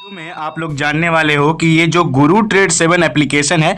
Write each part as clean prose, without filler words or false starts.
में आप लोग जानने वाले हो कि ये जो गुरु ट्रेड 7 एप्लीकेशन है,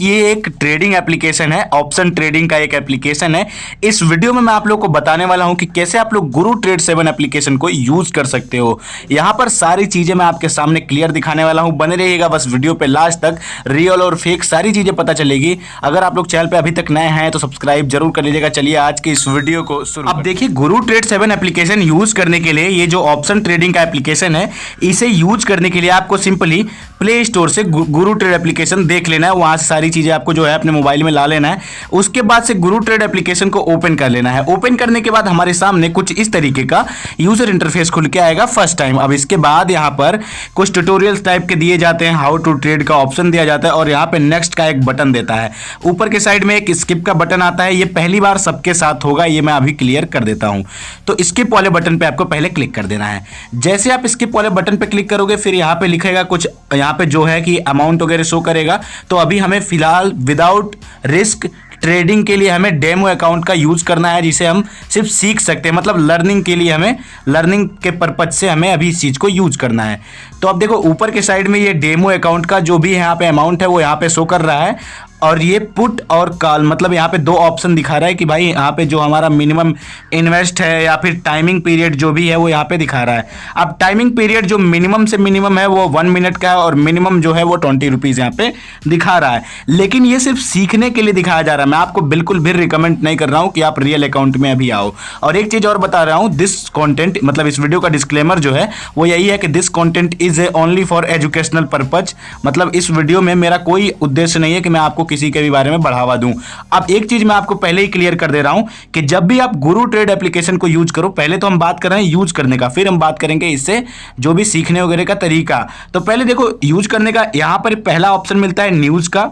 ये एक ट्रेडिंग एप्लीकेशन है, ऑप्शन ट्रेडिंग का एक एप्लीकेशन है। इस वीडियो में मैं आप लोग को बताने वाला हूं कि कैसे आप लोग गुरु ट्रेड 7 एप्लीकेशन को यूज कर सकते हो। यहां पर सारी चीजें मैं आपके सामने क्लियर दिखाने वाला हूं, बने रहिएगा बस वीडियो पे लास्ट तक। रियल और फेक सारी चीजें पता चलेगी। अगर आप लोग चैनल पे अभी तक नए हैं तो सब्सक्राइब जरूर कर लीजिएगा। चलिए आज के इस वीडियो को शुरू। अब देखिए, गुरु ट्रेड 7 एप्लीकेशन यूज करने के लिए ये जो ऑप्शन ट्रेडिंग का एप्लीकेशन है, इसे यूज करने के लिए आपको सिंपली प्ले स्टोर से गुरु ट्रेड एप्लीकेशन देख लेना है। वहां से सारी चीजें आपको जो है अपने मोबाइल में ला लेना है। उसके बाद से गुरु ट्रेड एप्लीकेशन को ओपन कर लेना है। ओपन करने के बाद हमारे सामने कुछ इस तरीके का यूजर इंटरफेस खुल के आएगा फर्स्ट टाइम। अब इसके बाद यहाँ पर कुछ ट्यूटोरियल्स टाइप के दिए जाते हैं, हाउ टू ट्रेड का ऑप्शन दिया जाता है और यहाँ पे नेक्स्ट का एक बटन देता है। ऊपर के साइड में एक स्किप का बटन आता है। ये पहली बार सबके साथ होगा, ये मैं अभी क्लियर कर देता हूं। तो स्किप वाले बटन पे आपको पहले क्लिक कर देना है। जैसे आप स्किप वाले बटन पे क्लिक करोगे, फिर यहाँ पे लिखेगा कुछ, यहाँ पे जो है कि अमाउंट वगैरह शो करेगा। तो अभी हमें फिलहाल विदाउट रिस्क ट्रेडिंग के लिए हमें डेमो अकाउंट का यूज करना है, जिसे हम सिर्फ सीख सकते हैं, मतलब लर्निंग के लिए, हमें लर्निंग के पर्पज से हमें अभी इस चीज को यूज करना है। तो अब देखो, ऊपर के साइड में ये डेमो अकाउंट का जो भी यहाँ पे अमाउंट है वो यहाँ पे शो कर रहा है। और ये पुट और कॉल, मतलब यहाँ पे दो ऑप्शन दिखा रहा है कि भाई यहाँ पे जो हमारा मिनिमम इन्वेस्ट है या फिर टाइमिंग पीरियड जो भी है वो यहाँ पे दिखा रहा है। अब टाइमिंग पीरियड जो मिनिमम से मिनिमम है वो 1 मिनट का है और मिनिमम जो है वो 20 रुपीज़ यहाँ पे दिखा रहा है। लेकिन ये सिर्फ सीखने के लिए दिखाया जा रहा है। मैं आपको बिल्कुल भी रिकमेंड नहीं कर रहा हूँ कि आप रियल अकाउंट में अभी आओ। और एक चीज़ और बता रहा हूँ, दिस कॉन्टेंट, मतलब इस वीडियो का डिस्क्लेमर जो है वो यही है कि this content is only for educational purpose. मतलब इस वीडियो में मेरा कोई उद्देश्य नहीं है कि मैं आपको किसी के भी बारे में बढ़ावा दूं। अब एक चीज मैं आपको पहले ही क्लियर कर दे रहा हूं कि जब भी आप गुरु ट्रेड एप्लीकेशन को यूज करो, पहले तो हम बात कर रहे हैं यूज करने का, फिर हम बात करेंगे इससे जो भी सीखने वगैरह का तरीका। तो पहले देखो, यूज करने का यहां पर पहला ऑप्शन मिलता है न्यूज का,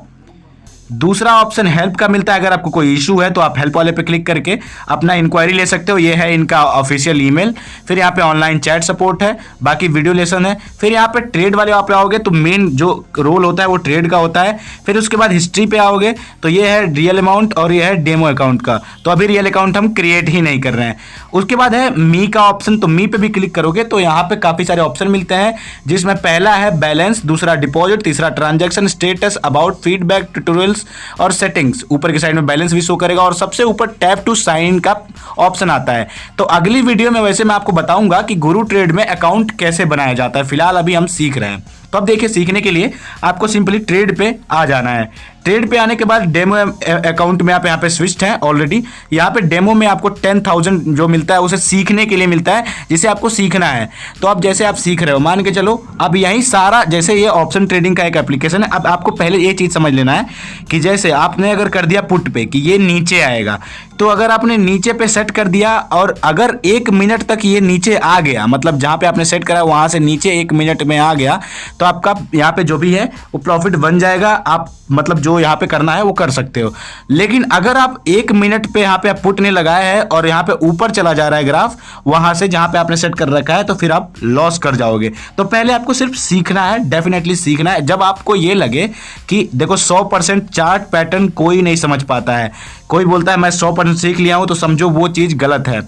दूसरा ऑप्शन हेल्प का मिलता है। अगर आपको कोई इशू है तो आप हेल्प वाले पे क्लिक करके अपना इंक्वायरी ले सकते हो। ये है इनका ऑफिशियल ईमेल। फिर यहाँ पे ऑनलाइन चैट सपोर्ट है, बाकी वीडियो लेसन है। फिर यहाँ पे ट्रेड वाले आप आओगे तो मेन जो रोल होता है वो ट्रेड का होता है। फिर उसके बाद हिस्ट्री पे आओगे तो ये है रियल अमाउंट और ये है डेमो अकाउंट का। तो अभी रियल अकाउंट हम क्रिएट ही नहीं कर रहे हैं। उसके बाद है मी का ऑप्शन, तो मी पे भी क्लिक करोगे तो यहाँ पे काफी सारे ऑप्शन मिलते हैं, जिसमें पहला है बैलेंस, दूसरा डिपॉजिट, तीसरा transaction status, about, feedback, tutorials और सेटिंग्स। ऊपर की साइड में बैलेंस भी शो करेगा और सबसे ऊपर टैप टू साइन का ऑप्शन आता है। तो अगली वीडियो में वैसे मैं आपको बताऊंगा कि गुरु ट्रेड में अकाउंट कैसे बनाया जाता है। फिलहाल अभी हम सीख रहे हैं। तो अब देखिए, सीखने के लिए आपको सिंपली ट्रेड पे आ जाना है। ट्रेड पे आने के बाद डेमो अकाउंट में आप यहाँ पे स्विच्ड हैं ऑलरेडी। यहाँ पे डेमो में आपको 10,000 जो मिलता है उसे सीखने के लिए मिलता है, जिसे आपको सीखना है। तो अब जैसे आप सीख रहे हो, मान के चलो, अब यही सारा, जैसे ये ऑप्शन ट्रेडिंग का एक एप्लीकेशन है। अब आपको पहले ये चीज़ समझ लेना है कि जैसे आपने अगर कर दिया पुट पे कि ये नीचे आएगा, तो अगर आपने नीचे पे सेट कर दिया और अगर 1 मिनट तक ये नीचे आ गया, मतलब जहाँ पे आपने सेट करा वहाँ से नीचे 1 मिनट में आ गया, तो आपका यहाँ पे जो भी है वो प्रॉफिट बन जाएगा। आप मतलब जो यहाँ पे करना है वो कर सकते हो। लेकिन अगर आप 1 मिनट पे यहाँ पे आप पुट नहीं लगाए हैं और यहाँ पे ऊपर चला जा रहा है ग्राफ, वहां से जहाँ पे आपने सेट कर रखा है, तो फिर आप लॉस कर जाओगे। तो पहले आपको सिर्फ सीखना है, डेफिनेटली सीखना है। जब आपको ये लगे कि देखो 100% चार्ट पैटर्न कोई नहीं समझ पाता है, कोई बोलता है मैं 100% सीख लिया हूं, तो समझो वो चीज गलत है।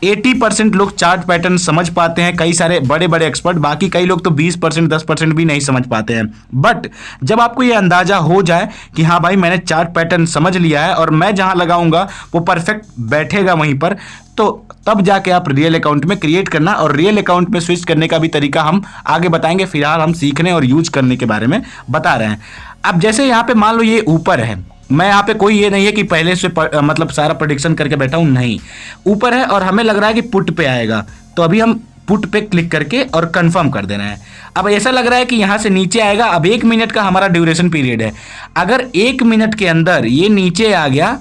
80% लोग चार्ट पैटर्न समझ पाते हैं, कई सारे बड़े बड़े एक्सपर्ट। बाकी कई लोग तो 20%, 10% भी नहीं समझ पाते हैं। बट जब आपको ये अंदाजा हो जाए कि हाँ भाई, मैंने चार्ट पैटर्न समझ लिया है और मैं जहां लगाऊंगा वो परफेक्ट बैठेगा वहीं पर, तो तब जाके आप रियल अकाउंट में क्रिएट करना। और रियल अकाउंट में स्विच करने का भी तरीका हम आगे बताएंगे। फिलहाल हम सीखने और यूज करने के बारे में बता रहे हैं। अब जैसे यहाँ पे मान लो ये ऊपर है, मैं यहाँ पे कोई ये नहीं है कि पहले से मतलब सारा प्रेडिक्शन करके बैठा हूँ, नहीं, ऊपर है और हमें लग रहा है कि पुट पे आएगा। तो अभी हम पुट पे क्लिक करके और कंफर्म कर देना है। अब ऐसा लग रहा है कि यहाँ से नीचे आएगा। अब 1 मिनट का हमारा ड्यूरेशन पीरियड है। अगर 1 मिनट के अंदर ये नीचे आ गया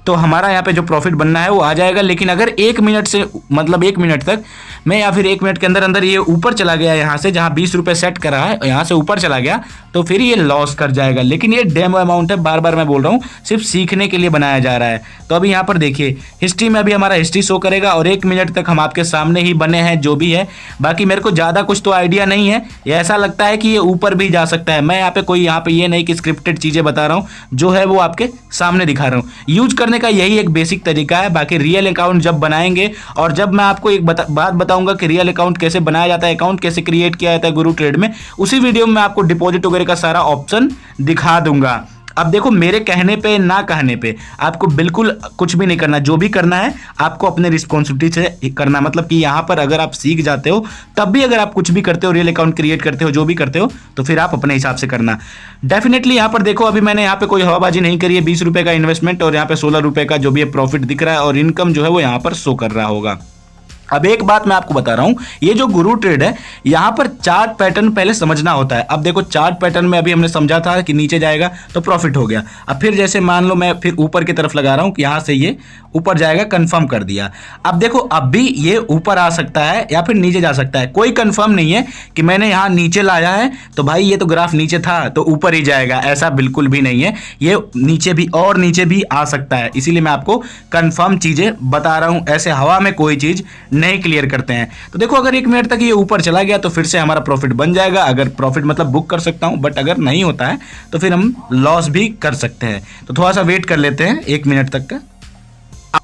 तो हमारा यहाँ पे जो प्रॉफिट बनना है वो आ जाएगा। लेकिन अगर 1 मिनट से, मतलब 1 मिनट तक मैं, या फिर 1 मिनट के अंदर अंदर ये ऊपर चला गया, यहाँ से जहाँ 20 रुपये सेट करा है यहाँ से ऊपर चला गया, तो फिर ये लॉस कर जाएगा। लेकिन ये डेमो अमाउंट है, बार बार मैं बोल रहा हूँ, सिर्फ सीखने के लिए बनाया जा रहा है। तो अभी यहाँ पर देखिए, हिस्ट्री में अभी हमारा हिस्ट्री शो करेगा और 1 मिनट तक हम आपके सामने ही बने हैं जो भी है। बाकी मेरे को ज़्यादा कुछ तो आइडिया नहीं है। ये ऐसा लगता है कि ये ऊपर भी जा सकता है। मैं यहाँ पे कोई यहाँ पे ये नहीं कि स्क्रिप्टेड चीज़ें बता रहा हूँ, जो है वो आपके सामने दिखा रहा हूँ। यूज करने का यही एक बेसिक तरीका है। बाकी रियल अकाउंट जब बनाएंगे और जब मैं आपको एक बात बताऊँ बताऊंगा कि रियल अकाउंट कैसे बनाया जाता है, अकाउंट कैसे क्रिएट किया जाता है गुरु ट्रेड में। उसी वीडियो में मैं आपको डिपॉजिट वगैरह का सारा ऑप्शन दिखा दूंगा। अब देखो, मेरे कहने पे ना कहने पे आपको बिल्कुल कुछ भी नहीं करना, जो भी करना है आपको अपने रिस्पॉन्सिबिलिटी से करना। मतलब कि यहाँ पर अगर आप सीख जाते हो तब भी अगर आप कुछ भी करते हो, रियल अकाउंट क्रिएट करते हो, जो भी करते हो, तो फिर आप अपने हिसाब से करना। डेफिनेटली यहाँ पर देखो, अभी मैंने यहाँ पे कोई हवाबाजी नहीं करी है। 20 रुपए का इन्वेस्टमेंट और यहाँ पे 16 रुपए का जो भी प्रॉफिट दिख रहा है और इनकम जो है वो यहाँ पर शो कर रहा होगा। अब एक बात मैं आपको बता रहा हूं, ये जो गुरु ट्रेड है यहां पर चार्ट पैटर्न पहले समझना होता है। अब देखो, चार्ट पैटर्न में अभी हमने समझा था कि नीचे जाएगा तो प्रॉफिट हो गया। अब फिर जैसे मान लो मैं फिर ऊपर की तरफ लगा रहा हूं कि यहां से ये ऊपर जाएगा, कंफर्म कर दिया। अब देखो, अब भी ये ऊपर आ सकता है या फिर नीचे जा सकता है, कोई कंफर्म नहीं है कि मैंने यहां नीचे लाया है तो भाई ये तो ग्राफ नीचे था तो ऊपर ही जाएगा, ऐसा बिल्कुल भी नहीं है। ये नीचे भी और नीचे भी आ सकता है, इसीलिए मैं आपको कंफर्म चीजें बता रहा हूं। ऐसे हवा में कोई चीज नहीं क्लियर करते हैं। तो देखो, अगर 1 मिनट तक ये ऊपर चला गया तो फिर से हमारा प्रॉफिट बन जाएगा। अगर प्रॉफिट मतलब बुक कर सकता हूं, बट अगर नहीं होता है तो फिर हम लॉस भी कर सकते हैं। तो थोड़ा सा वेट कर लेते हैं 1 मिनट तक का।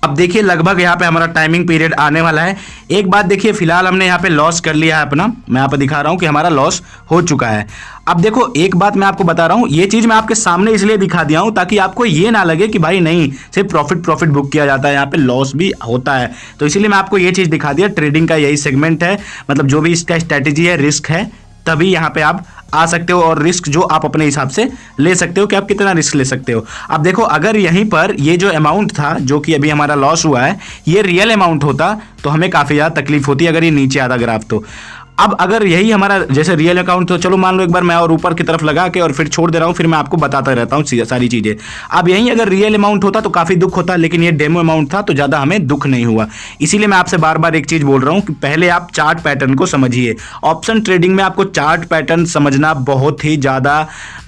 अब देखिए, लगभग यहाँ पे हमारा टाइमिंग पीरियड आने वाला है। एक बात देखिए, फिलहाल हमने यहाँ पे लॉस कर लिया है अपना, मैं यहाँ पे दिखा रहा हूँ कि हमारा लॉस हो चुका है। अब देखो, एक बात मैं आपको बता रहा हूँ, ये चीज मैं आपके सामने इसलिए दिखा दिया हूँ ताकि आपको ये ना लगे कि भाई नहीं सिर्फ प्रॉफिट बुक किया जाता है, यहाँ पे लॉस भी होता है। तो इसीलिए मैं आपको ये चीज दिखा दिया। ट्रेडिंग का यही सेगमेंट है, मतलब जो भी इसका स्ट्रेटेजी है, रिस्क है, तभी यहाँ पे आप आ सकते हो। और रिस्क जो आप अपने हिसाब से ले सकते हो कि आप कितना रिस्क ले सकते हो। अब देखो, अगर यहीं पर ये जो अमाउंट था जो कि अभी हमारा लॉस हुआ है, ये रियल अमाउंट होता तो हमें काफ़ी ज़्यादा तकलीफ होती अगर ये नीचे आता ग्राफ तो। अब अगर यही हमारा जैसे रियल अकाउंट, तो चलो मान लो एक बार मैं और ऊपर की तरफ लगा के और फिर छोड़ दे रहा हूँ, फिर मैं आपको बताता रहता हूँ सारी चीज़ें। अब यही अगर रियल अमाउंट होता तो काफ़ी दुख होता, लेकिन ये डेमो अमाउंट था तो ज़्यादा हमें दुख नहीं हुआ। इसीलिए मैं आपसे बार बार एक चीज़ बोल रहा हूँ कि पहले आप चार्ट पैटर्न को समझिए। ऑप्शन ट्रेडिंग में आपको चार्ट पैटर्न समझना बहुत ही ज़्यादा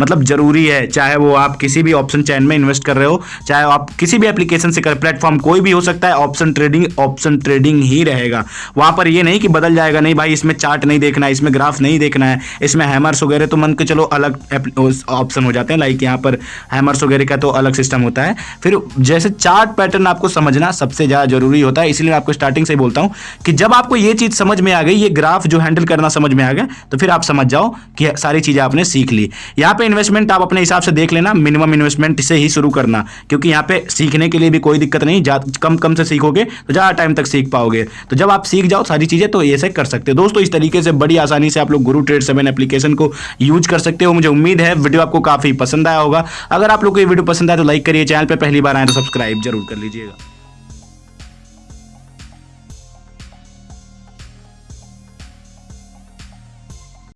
मतलब ज़रूरी है। चाहे वो आप किसी भी ऑप्शन चैन में इन्वेस्ट कर रहे हो, चाहे आप किसी भी एप्लीकेशन से कर, प्लेटफॉर्म कोई भी हो सकता है, ऑप्शन ट्रेडिंग ही रहेगा। वहाँ पर ये नहीं कि बदल जाएगा, नहीं भाई इसमें चार्ट नहीं देखना है, इसमें ग्राफ नहीं देखना है, इसमें हैमर्स वगैरह तो मन के चलो अलग ऑप्शन हो जाते हैं। लाइक यहाँ पर हैमर्स वगैरह का तो अलग सिस्टम होता है। फिर जैसे चार्ट पैटर्न आपको समझना सबसे ज़्यादा जरूरी होता है। इसलिए मैं आपको स्टार्टिंग से ही बोलता हूँ कि जब आपको ये चीज़ समझ में आ गई, ये ग्राफ जो हैंडल करना समझ में आ गया, तो फिर आप समझ जाओ कि सारी चीज़ें आपने सीख ली। यहाँ पे इन्वेस्टमेंट आप अपने हिसाब से देख लेना, मिनिमम इन्वेस्टमेंट से ही शुरू करना, क्योंकि यहाँ पे सीखने के लिए भी कोई दिक्कत नहीं, कम से सीखोगे तो ज़्यादा टाइम तक सीख पाओगे। तो जब आप सीख जाओ सारी चीज़ें तो ऐसे कर सकते हो। दोस्तों, इस तरीके से बड़ी आसानी से आप लोग गुरु ट्रेड 7 एप्लीकेशन को यूज कर सकते हो। मुझे उम्मीद है वीडियो आपको काफी पसंद आया होगा। अगर आप लोग को ये वीडियो पसंद आए तो लाइक करिए, चैनल पे पहली बार आए तो सब्सक्राइब जरूर कर लीजिएगा।